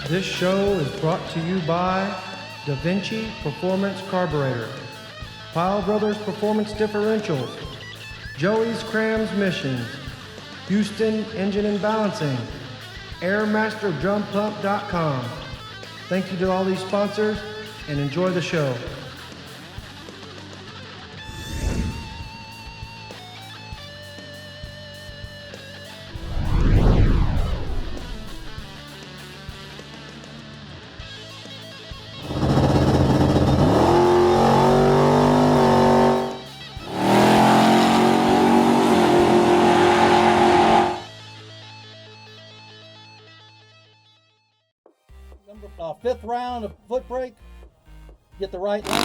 This show is brought to you by Da Vinci Performance Carburetor, Pyle Brothers Performance Differentials, Joey's Transmissions, Houston Engine and Balancing, AirMasterDrumPump.com. Thank you to all these sponsors and enjoy the show. Fifth round of foot brake. Get the right line.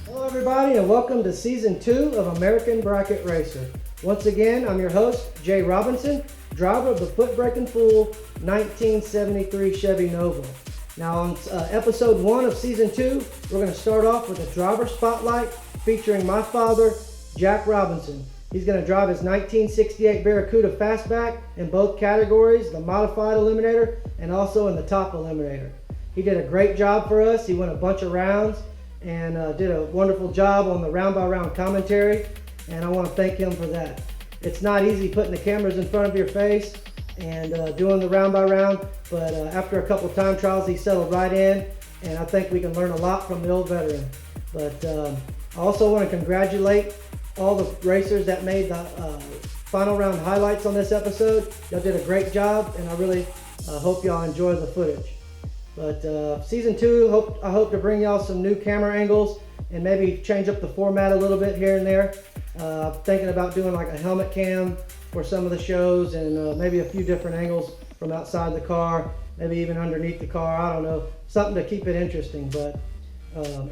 Hello everybody and welcome to Season 2 of American Bracket Racer. Once again, I'm your host, Jay Robinson, driver of the Foot Braking Fool 1973 Chevy Nova. Now on Episode 1 of Season 2, we're going to start off with a driver spotlight featuring my father, Jack Robinson. He's going to drive his 1968 Barracuda Fastback in both categories, the modified eliminator and also in the top eliminator. He did a great job for us. He won a bunch of rounds and did a wonderful job on the round-by-round commentary, and I want to thank him for that. It's not easy putting the cameras in front of your face and doing the round-by-round, but after a couple time trials, he settled right in, and I think we can learn a lot from the old veteran. But I also want to congratulate all the racers that made the final round highlights on this episode. Y'all did a great job, and I really hope y'all enjoy the footage. But Season 2, I hope to bring y'all some new camera angles and maybe change up the format a little bit here and there. Thinking about doing like a helmet cam for some of the shows and maybe a few different angles from outside the car, maybe even underneath the car, I don't know, something to keep it interesting. But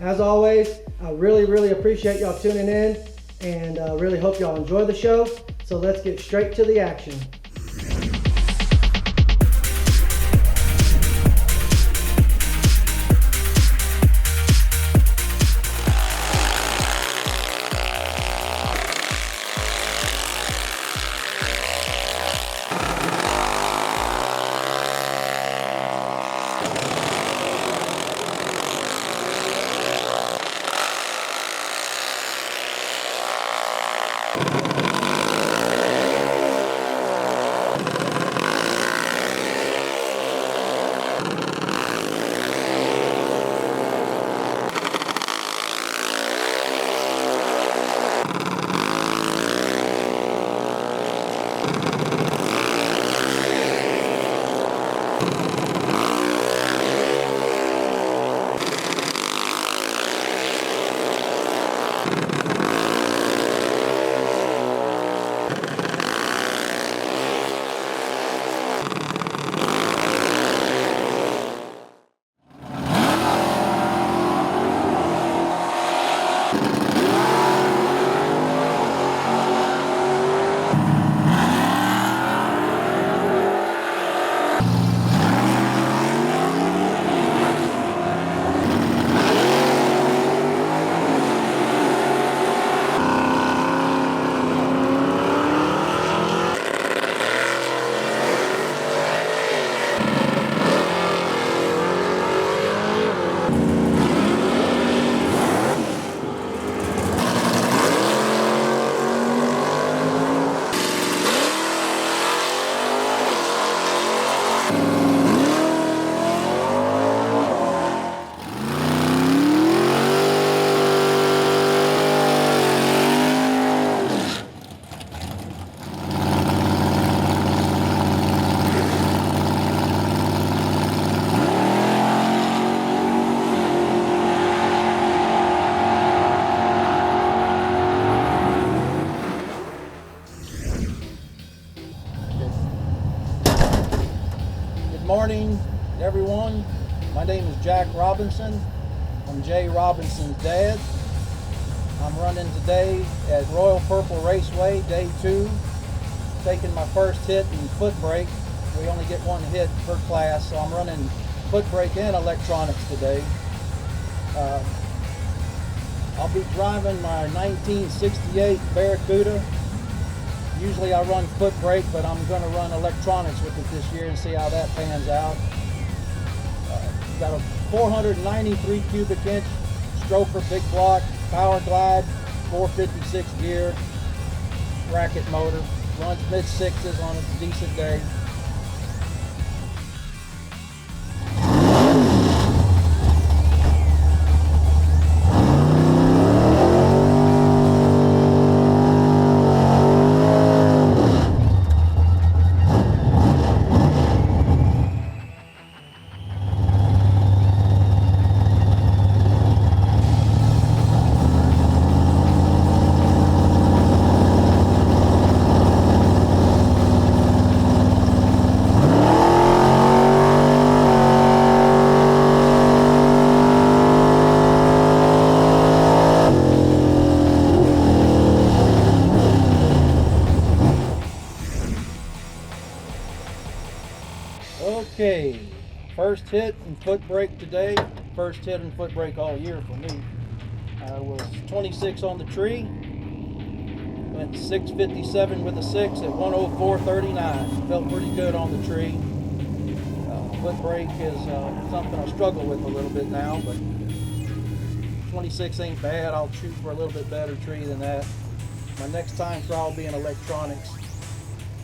as always, I really appreciate y'all tuning in, and really hope y'all enjoy the show. So let's get straight to the action. Morning, everyone. My name is Jack Robinson. I'm Jay Robinson's dad. I'm running today at Royal Purple Raceway, day 2. Taking my first hit in foot brake. We only get one hit per class, so I'm running foot brake and electronics today. I'll be driving my 1968 Barracuda. Usually I run foot brake, but I'm going to run electronics with it this year and see how that pans out. Got a 493 cubic inch stroker big block, power glide, 456 gear, bracket motor. Runs mid sixes on a decent day. Okay, first hit and foot brake today. First hit and foot brake all year for me. I was 26 on the tree. Went 657 with a 6 at 104.39. Felt pretty good on the tree. Foot brake is something I struggle with a little bit now, but 26 ain't bad. I'll shoot for a little bit better tree than that. My next time trial will be in electronics,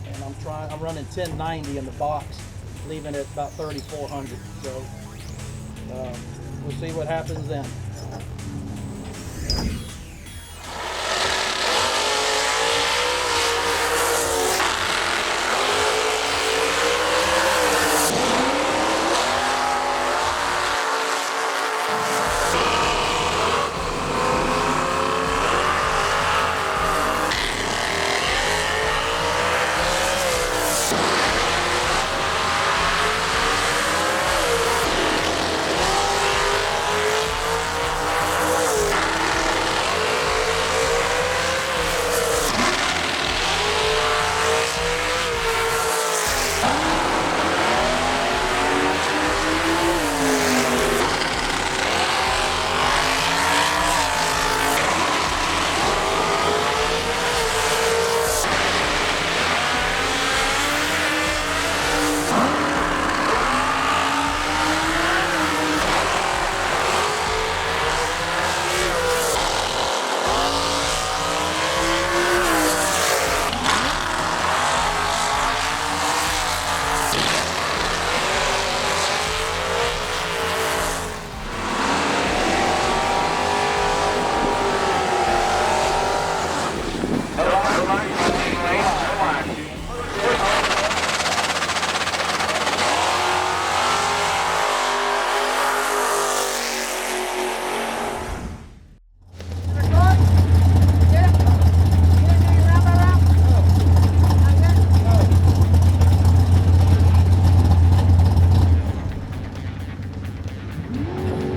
and I'm running 1090 in the box, leaving it about 3,400. So we'll see what happens then.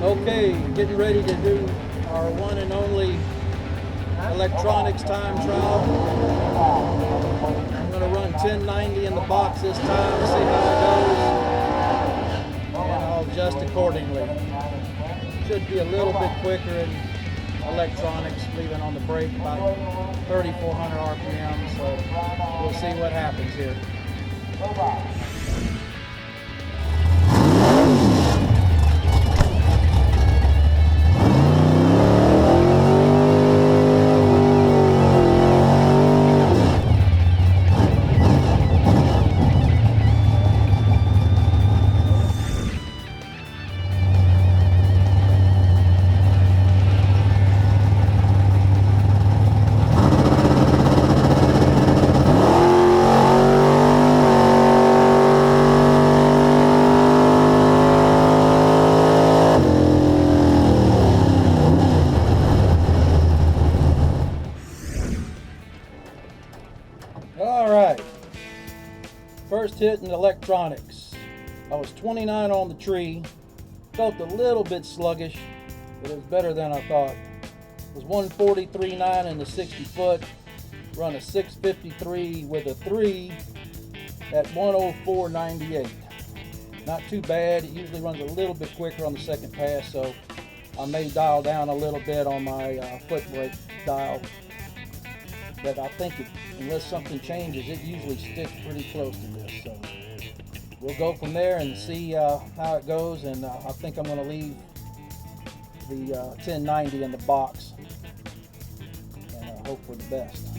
Okay, getting ready to do our one and only electronics time trial. I'm going to run 1090 in the box this time to see how it goes, and I'll adjust accordingly. Should be a little bit quicker in electronics, leaving on the brake about 3,400 RPM, so we'll see what happens here. All right, first hit in electronics. I was 29 on the tree, felt a little bit sluggish, but it was better than I thought. It was 143.9 in the 60 foot, run a 653 with a 3 at 104.98. Not too bad. It usually runs a little bit quicker on the second pass, so I may dial down a little bit on my foot brake dial, but I think unless something changes, it usually sticks pretty close to this. So we'll go from there and see how it goes, and I think I'm going to leave the 1090 in the box and hope for the best.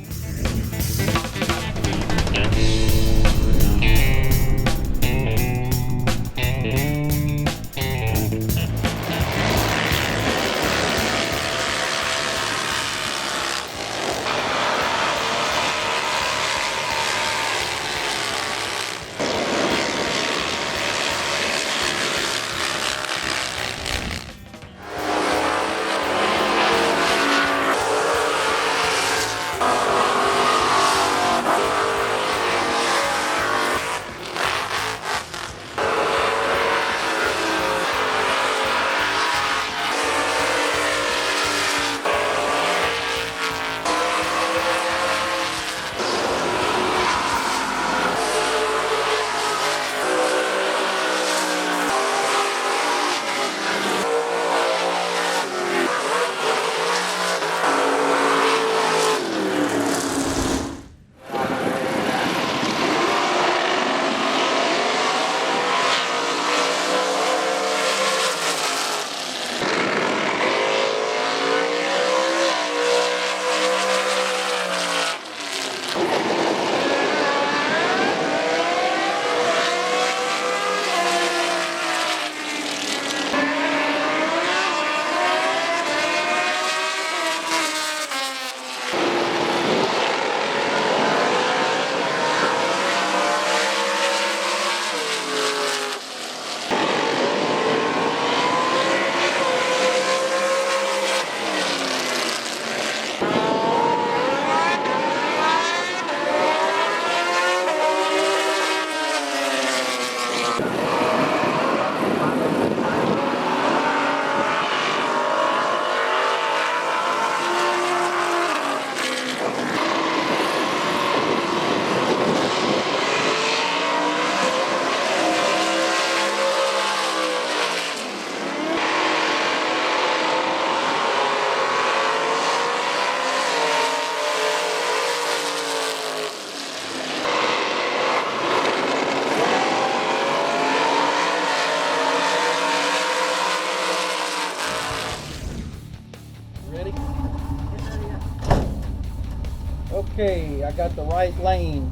Okay, I got the right lane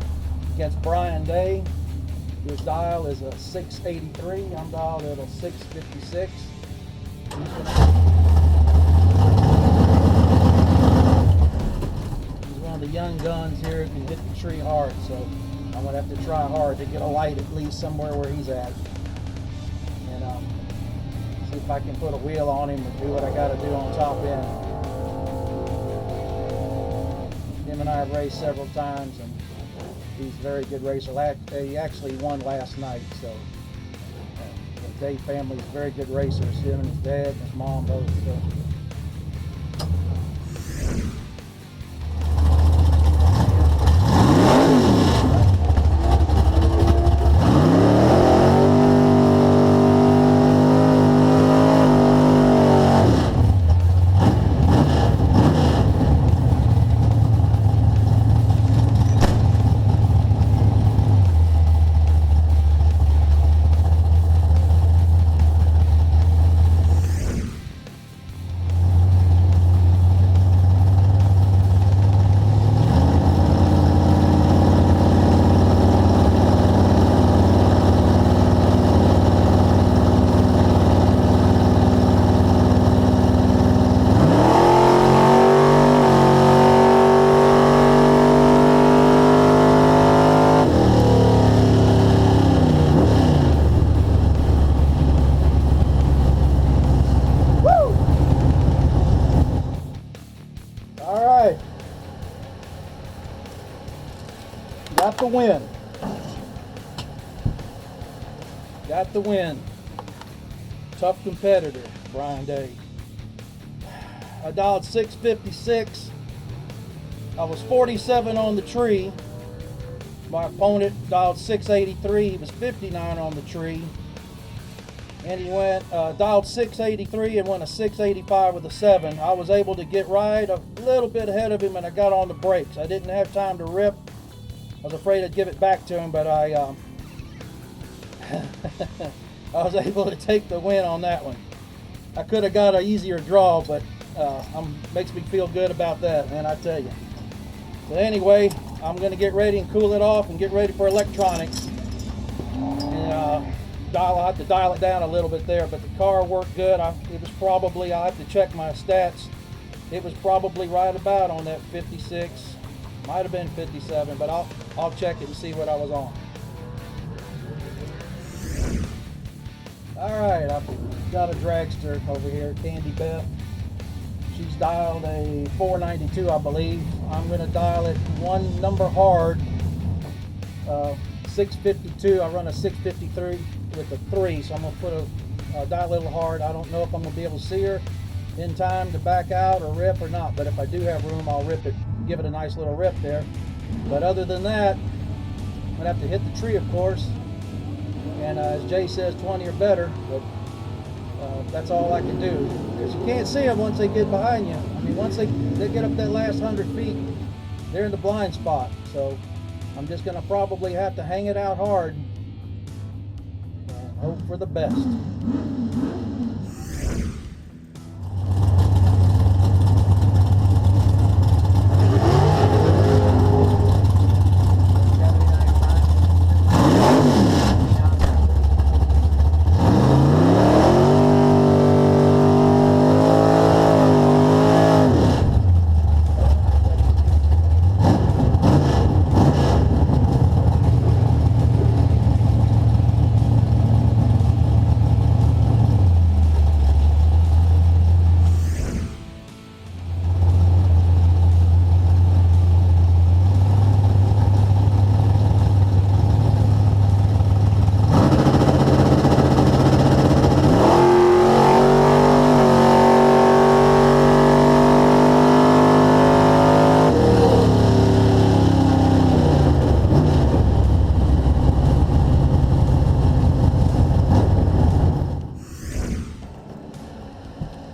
against Brian Day. His dial is a 683. I'm dialed at a 656. He's one of the young guns here that can hit the tree hard, so I'm going to have to try hard to get a light at least somewhere where he's at. And see if I can put a wheel on him and do what I got to do on top end. Him and I have raced several times, and he's a very good racer. He actually won last night, so the Day family is very good racers. Him and his dad and his mom both. So. Got the win. Got the win. Tough competitor, Brian Day. I dialed 656. I was 47 on the tree. My opponent dialed 683. He was 59 on the tree. and he went dialed 683 and went a 685 with a 7. I was able to get right a little bit ahead of him, and I got on the brakes. I didn't have time to rip. I was afraid I'd give it back to him, but I I was able to take the win on that one. I could have got an easier draw, but makes me feel good about that, man, I tell you. But anyway, I'm going to get ready and cool it off and get ready for electronics. And I'll have to dial it down a little bit there, but the car worked good. It was probably, I'll have to check my stats. It was probably right about on that 56. Might have been 57, but I'll check it and see what I was on. All right, I've got a dragster over here, Candy Beth. She's dialed a 492, I believe. I'm going to dial it one number hard, 652. I run a 653 with a 3, so I'm going to put a dial a little hard. I don't know if I'm going to be able to see her in time to back out or rip or not, but if I do have room, I'll rip it, give it a nice little rip there. But other than that, I'm going to have to hit the tree, of course. And as Jay says, 20 or better, but that's all I can do. Because you can't see them once they get behind you. I mean, once they get up that last 100 feet, they're in the blind spot. So I'm just going to probably have to hang it out hard and hope for the best.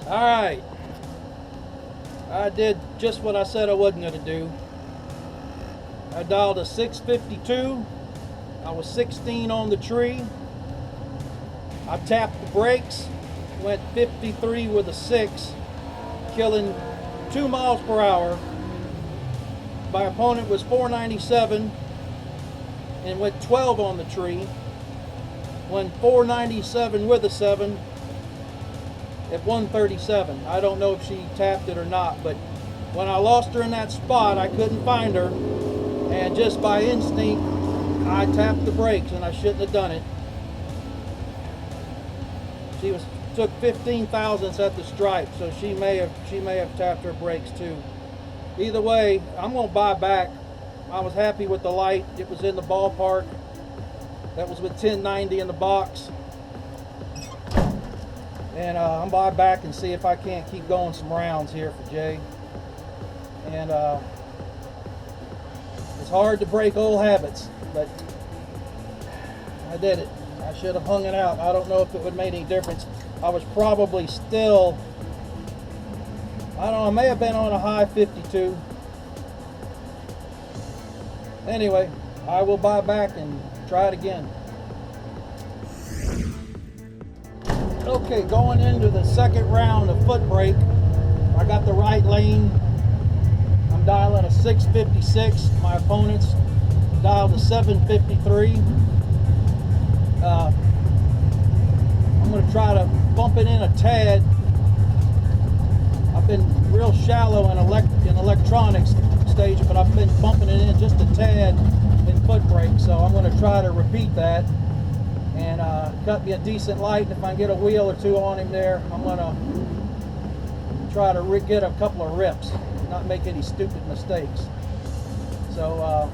Alright, I did just what I said I wasn't going to do. I dialed a 652. I was 16 on the tree. I tapped the brakes, went 53 with a 6, killing 2 miles per hour. My opponent was 497 and went 12 on the tree. Went 497 with a 7. At 137. I don't know if she tapped it or not, but when I lost her in that spot, I couldn't find her, and just by instinct, I tapped the brakes, and I shouldn't have done it. She took 15 thousandths at the stripe, so she may have tapped her brakes too. Either way, I'm going to buy back. I was happy with the light. It was in the ballpark. That was with 1090 in the box. And I'm buy back and see if I can't keep going some rounds here for Jay. And it's hard to break old habits, but I did it. I should have hung it out. I don't know if it would make any difference. I was probably still, I don't know, I may have been on a high 52. Anyway, I will buy back and try it again. Okay, going into the second round of foot brake, I got the right lane. I'm dialing a 656. My opponent's dialed a 753. I'm going to try to bump it in a tad. I've been real shallow in electronics stage, but I've been bumping it in just a tad in foot brake, so I'm going to try to repeat that. And cut me a decent light, and if I can get a wheel or two on him there, I'm going to try to get a couple of rips, not make any stupid mistakes. So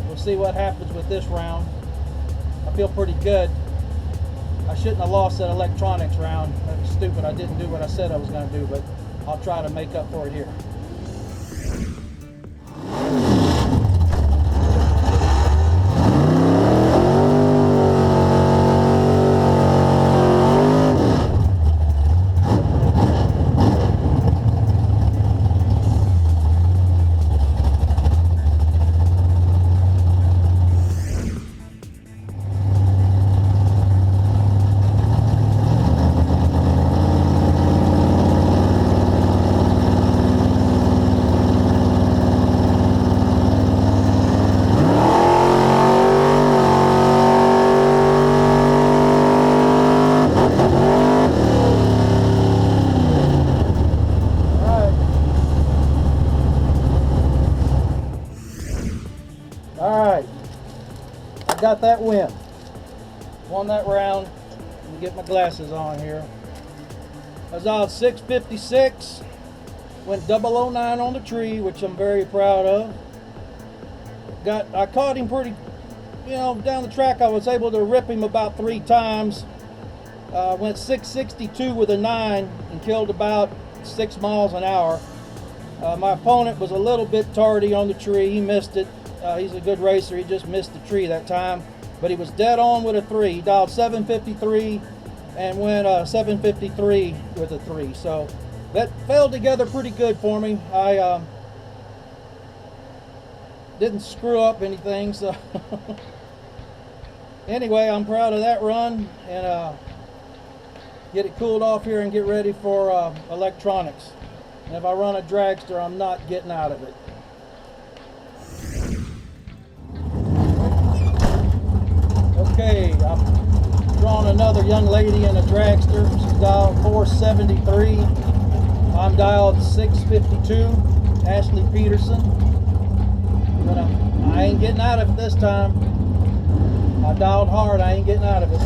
we'll see what happens with this round. I feel pretty good. I shouldn't have lost that electronics round. That was stupid. I didn't do what I said I was going to do, but I'll try to make up for it here. got that win. Won that round. Let me get my glasses on here. I was out 656. Went 009 on the tree, which I'm very proud of. I caught him pretty, down the track. I was able to rip him about 3 times. Went 662 with a 9 and killed about 6 miles an hour. My opponent was a little bit tardy on the tree. He missed it. He's a good racer. He just missed the tree that time. But he was dead on with a 3. He dialed 753 and went 753 with a 3. So that fell together pretty good for me. I didn't screw up anything. So anyway, I'm proud of that run, and get it cooled off here and get ready for electronics. And if I run a dragster, I'm not getting out of it. Okay, I'm drawing another young lady in a dragster. She's dialed 473. I'm dialed 652. Ashley Peterson. But I ain't getting out of it this time. I dialed hard. I ain't getting out of it.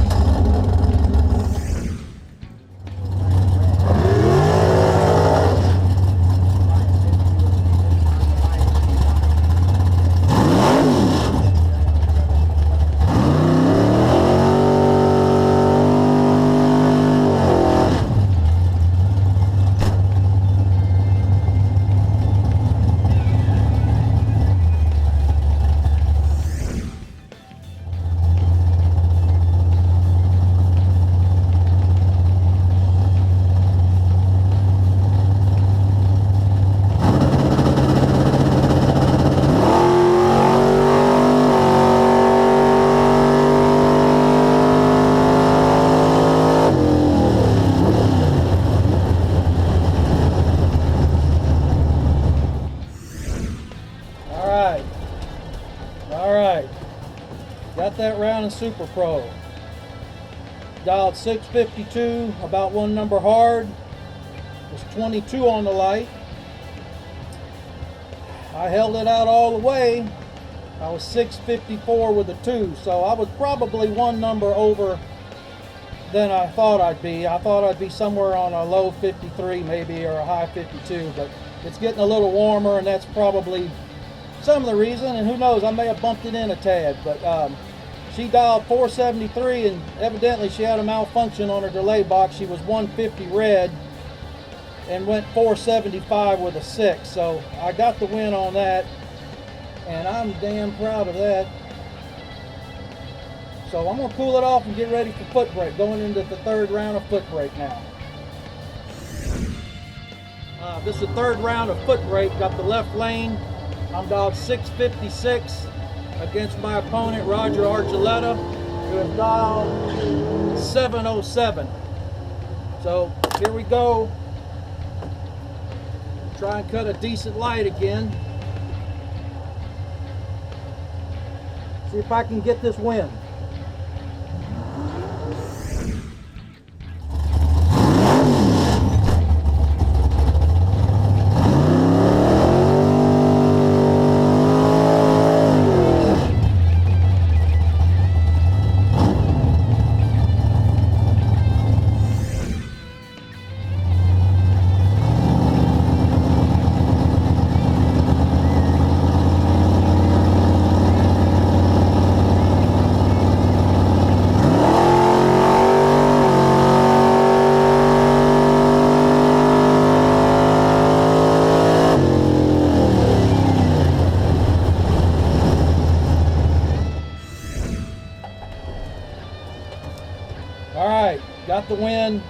Got that round in Super Pro. Dialed 652, about 1 number hard. Was 22 on the light. I held it out all the way. I was 654 with a 2, so I was probably 1 number over than I thought I'd be. I thought I'd be somewhere on a low 53 maybe, or a high 52, but it's getting a little warmer, and that's probably some of the reason, and who knows, I may have bumped it in a tad. But she dialed 473, and evidently she had a malfunction on her delay box. She was 150 red and went 475 with a 6. So I got the win on that, and I'm damn proud of that. So I'm going to cool it off and get ready for foot brake, going into the 3rd round of foot brake now. This is the 3rd round of foot brake. Got the left lane. I'm dialed 656 against my opponent, Roger Archuleta, who is dialed 707. So here we go. Try and cut a decent light again. See if I can get this win. Alright, got the win.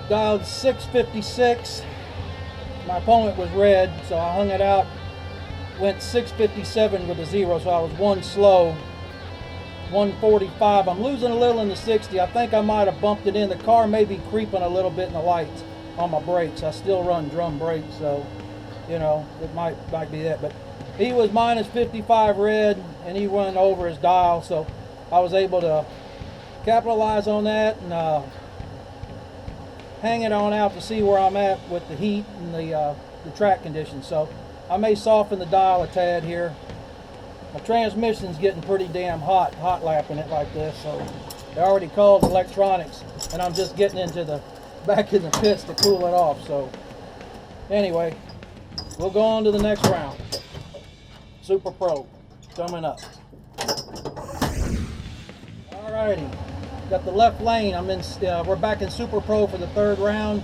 Dialed 656. My opponent was red, so I hung it out. Went 657 with a 0, so I was 1 slow. 145. I'm losing a little in the 60. I think I might have bumped it in. The car may be creeping a little bit in the lights on my brakes. I still run drum brakes, so it might be that. But he was minus 55 red, and he went over his dial, so I was able to capitalize on that and hang it on out to see where I'm at with the heat and the track conditions. So I may soften the dial a tad here my transmission's getting pretty damn hot lapping it like this. So they already called electronics, and I'm just getting into the back in the pits to cool it off. So anyway, we'll go on to the next round. Super Pro coming up. Alrighty, got the left lane. We're back in Super Pro for the third round.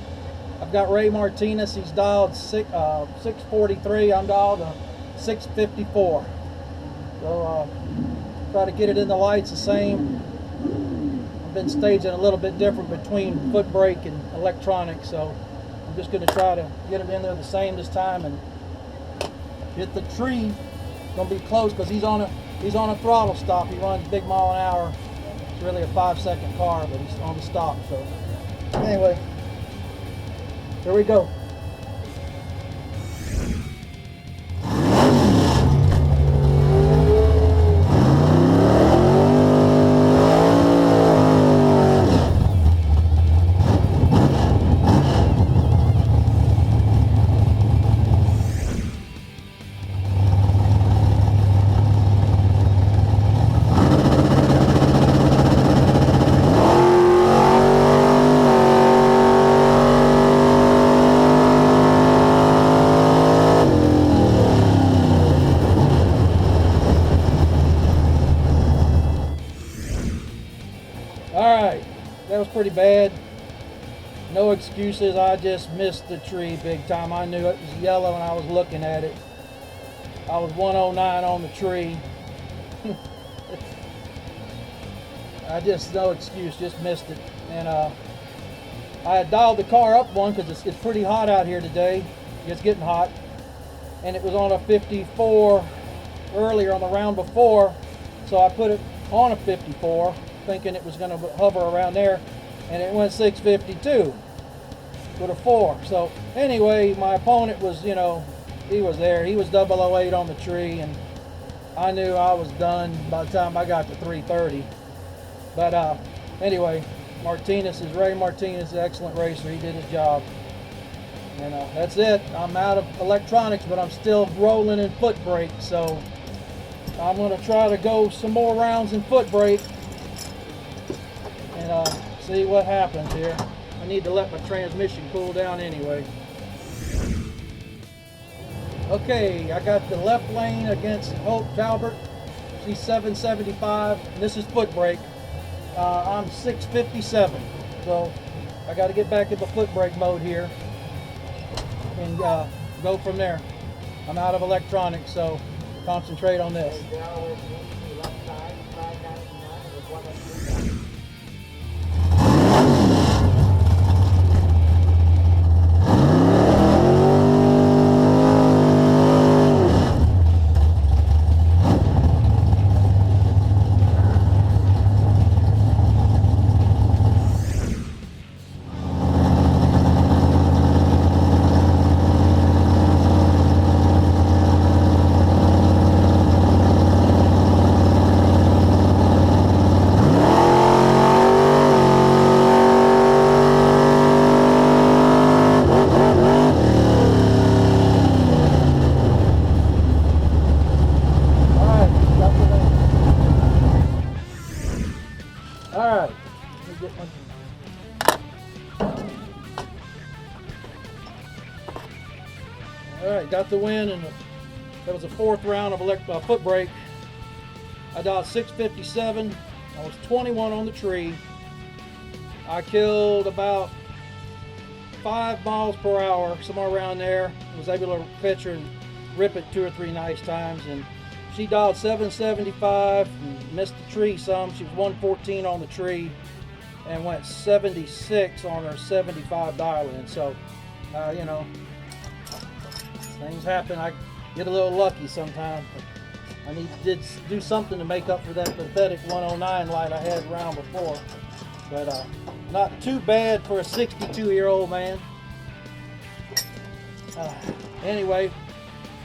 I've got Ray Martinez. He's dialed 643. I'm dialed 654. So try to get it in the lights the same. I've been staging a little bit different between foot brake and electronics, so I'm just going to try to get it in there the same this time and hit the tree. Gonna be close because he's on a throttle stop. He runs big mile an hour. It's really a 5-second car, but he's on the stop. So anyway, here we go. Alright, that was pretty bad. No excuses, I just missed the tree big time. I knew it was yellow and I was looking at it. I was 109 on the tree. No excuse, just missed it. And I had dialed the car up one because it's pretty hot out here today. It's getting hot. And it was on a 54 earlier on the round before. So I put it on a 54. Thinking it was going to hover around there, and it went 652 with a 4. So anyway, my opponent was, he was there. He was 008 on the tree, and I knew I was done by the time I got to 330. But anyway, Ray Martinez, an excellent racer. He did his job. And that's it. I'm out of electronics, but I'm still rolling in foot brake. So I'm going to try to go some more rounds in foot brake and see what happens here. I need to let my transmission cool down anyway. Okay, I got the left lane against Hope Talbert. She's 775, and this is foot brake. I'm 657, so I got to get back into foot brake mode here and go from there. I'm out of electronics, so concentrate on this. Alright, let me get my... Alright, got the win, and that was the fourth round of foot brake. I dialed 657. I was 21 on the tree. I killed about 5 miles per hour, somewhere around there. I was able to fetch her and rip it 2 or 3 nice times, and she dialed 775 and missed the tree some. She was 114 on the tree and went 76 on her 75 dial-in. So, you know, things happen. I get a little lucky sometimes. I need to do something to make up for that pathetic 109 light I had round before. But not too bad for a 62-year-old man. Anyway,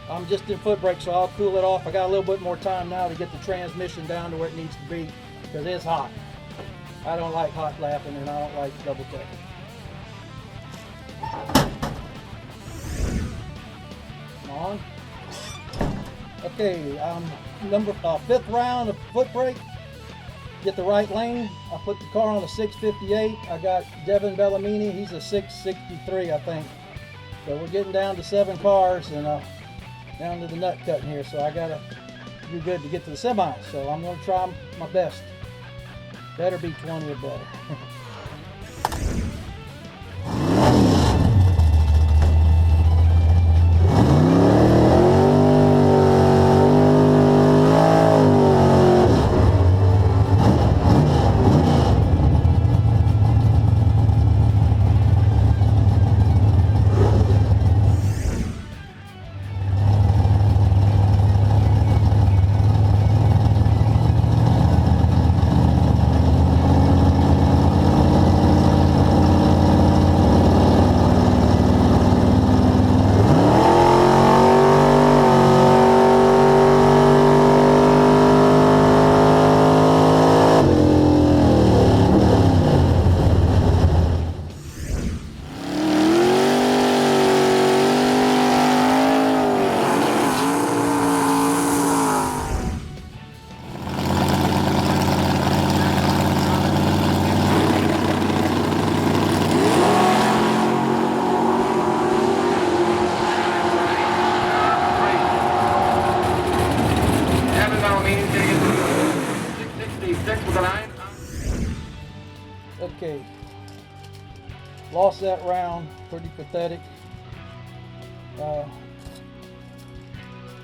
I'm just in foot brake, so I'll cool it off. I got a little bit more time now to get the transmission down to where it needs to be, because it's hot. I don't like hot lapping, and I don't like double checking. Come on. Okay, fifth round of foot brake. Get the right lane. I put the car on a 658. I got Devin Bellamini. He's a 663, I think. So we're getting down to 7 cars and down to the nut cutting here. So I gotta do good to get to the semis. So I'm gonna try my best. Better be 20 or better. Okay, lost that round, pretty pathetic.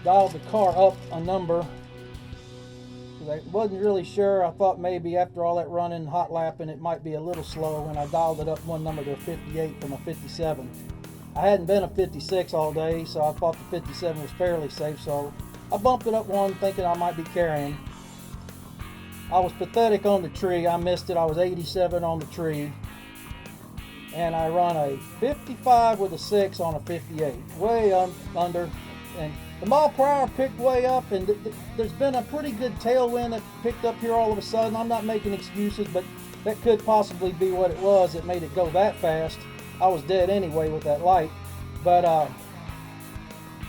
Dialed the car up a number because I wasn't really sure. I thought maybe after all that running, hot lapping, it might be a little slow, and I dialed it up one number to a 58 from a 57. I hadn't been a 56 all day, so I thought the 57 was fairly safe, so I bumped it up one thinking I might be carrying. I was pathetic on the tree. I missed it. I was 87 on the tree. And I run a 55 with a 6 on a 58. Way under. And the mile per hour picked way up. And there's been a pretty good tailwind that picked up here all of a sudden. I'm not making excuses, but that could possibly be what it was that made it go that fast. I was dead anyway with that light. But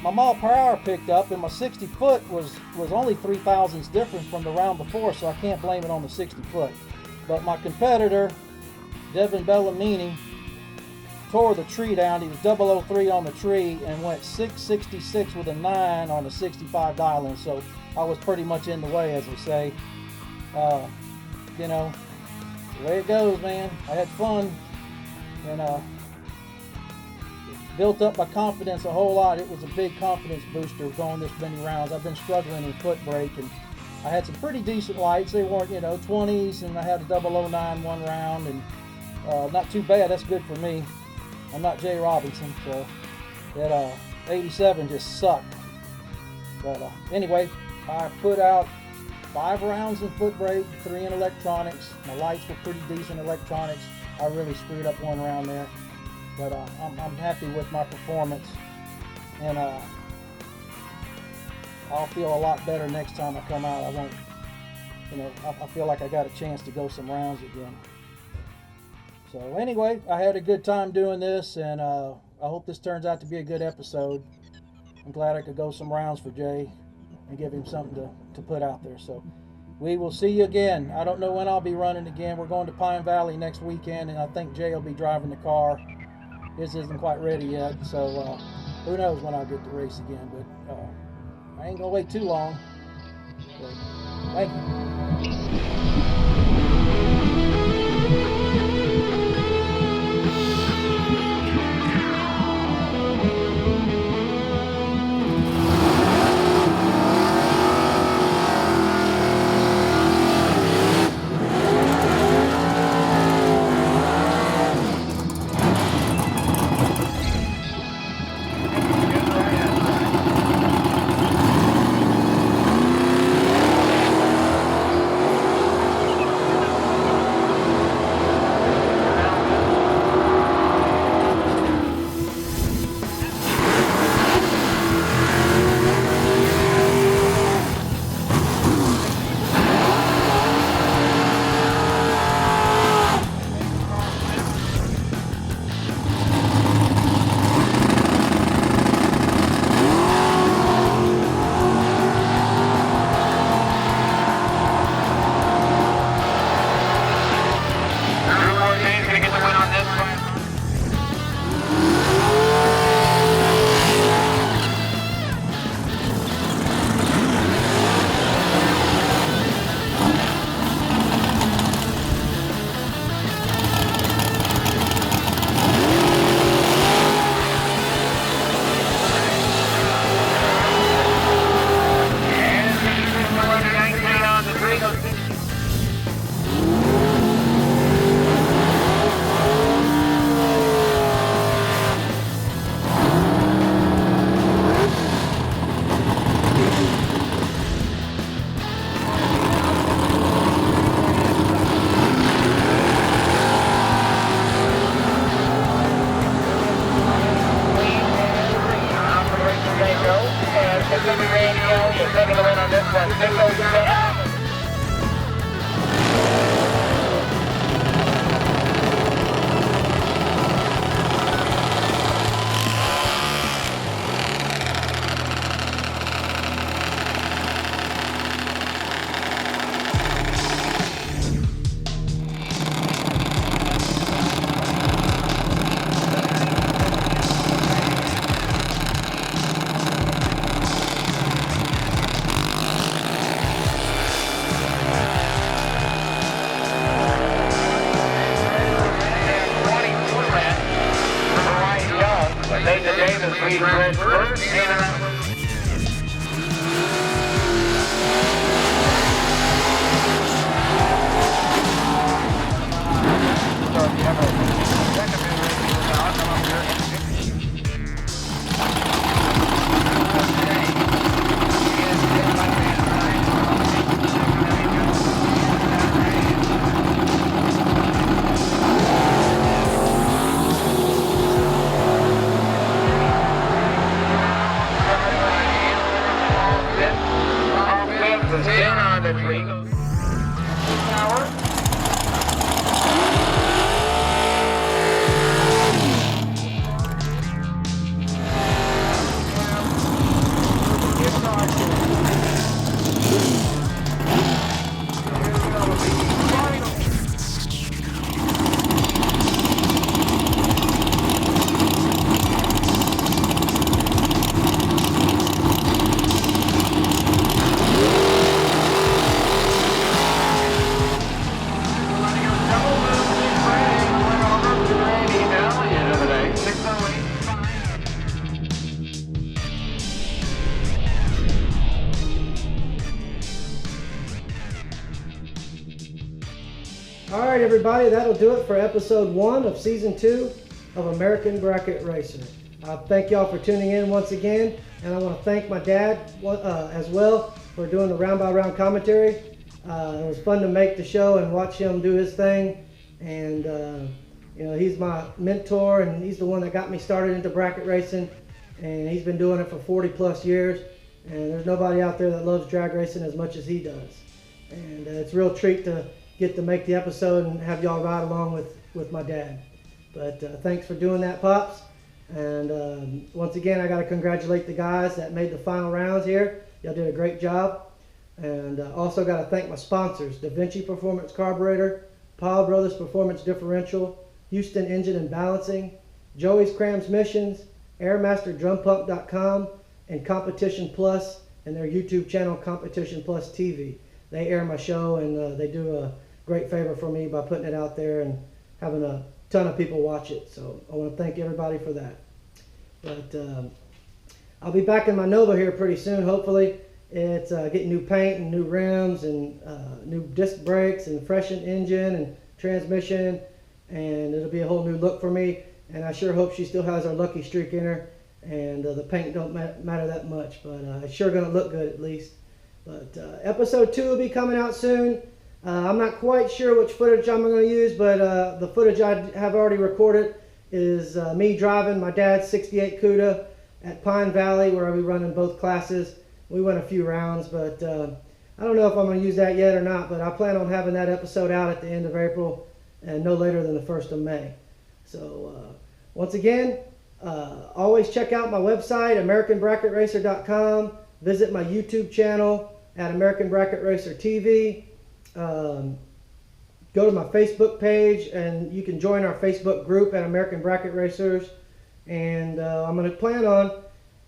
my mile per hour picked up, and my 60 foot was only 3 thousandths difference from the round before, so I can't blame it on the 60 foot. But my competitor, Devin Bellamini, tore the tree down. He was 003 on the tree and went 666 with a 9 on the 65 dialing, so I was pretty much in the way, as we say. You know, the way it goes, man. I had fun, and built up my confidence a whole lot. It was a big confidence booster going this many rounds. I've been struggling in foot brake, and I had some pretty decent lights. They weren't, 20s, and I had a 009 one round, and not too bad. That's good for me. I'm not Jay Robinson, so that 87 just sucked. But anyway, I put out 5 rounds in foot brake, 3 in electronics. My lights were pretty decent electronics. I really screwed up one round there. But I'm happy with my performance, and I'll feel a lot better next time I come out. I won't, I feel like I got a chance to go some rounds again. So anyway, I had a good time doing this, and I hope this turns out to be a good episode. I'm glad I could go some rounds for Jay and give him something to put out there. So we will see you again. I don't know when I'll be running again. We're going to Pine Valley next weekend, and I think Jay will be driving the car. His isn't quite ready yet, so who knows when I'll get to race again, but I ain't gonna wait too long. So, thank you. Joey ran first, All right, everybody, that'll do it for episode 1 of season 2 of American Bracket Racer. Thank y'all for tuning in once again, and I want to thank my dad as well for doing the round-by-round commentary. It was fun to make the show and watch him do his thing, and you know, he's my mentor, and he's the one that got me started into bracket racing, and he's been doing it for 40 plus years, and there's nobody out there that loves drag racing as much as he does. And it's a real treat to get to make the episode and have y'all ride along with my dad. But thanks for doing that, Pops. And once again, I got to congratulate the guys that made the final rounds here. Y'all did a great job. And also got to thank my sponsors, Da Vinci Performance Carburetor, Powell Brothers Performance Differential, Houston Engine and Balancing, Joey's Transmissions, AirMasterDrumPump.com, and Competition Plus and their YouTube channel, Competition Plus TV. They air my show, and they do a great favor for me by putting it out there and having a ton of people watch it. So I want to thank everybody for that. But I'll be back in my Nova here pretty soon, hopefully. It's getting new paint and new rims and new disc brakes and freshened engine and transmission, and it'll be a whole new look for me. And I sure hope she still has our Lucky Streak in her, and the paint don't matter that much, but it's sure going to look good at least. But episode 2 will be coming out soon. I'm not quite sure which footage I'm going to use, but the footage I have already recorded is me driving my dad's 68 CUDA at Pine Valley, where I'll be running both classes. We went a few rounds, but I don't know if I'm going to use that yet or not, but I plan on having that episode out at the end of April and no later than the 1st of May. So once again, always check out my website, AmericanBracketRacer.com. Visit my YouTube channel at American Bracket Racer TV. Go to my Facebook page, and you can join our Facebook group at American Bracket Racers. And I'm going to plan on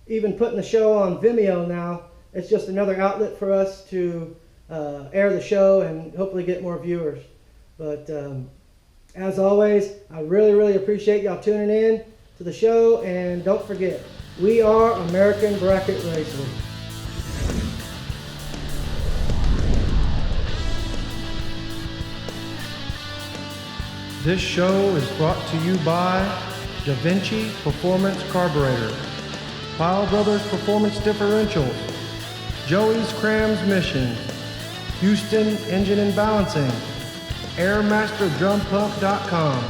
even putting the show on Vimeo now. It's just another outlet for us to air the show and hopefully get more viewers. But as always, I really, really appreciate y'all tuning in to the show. And don't forget, we are American Bracket Racers. This show is brought to you by Da Vinci Performance Carburetor, Powell Brothers Performance Differentials, Joey's Transmissions, Houston Engine and Balancing, AirMasterDrumPump.com,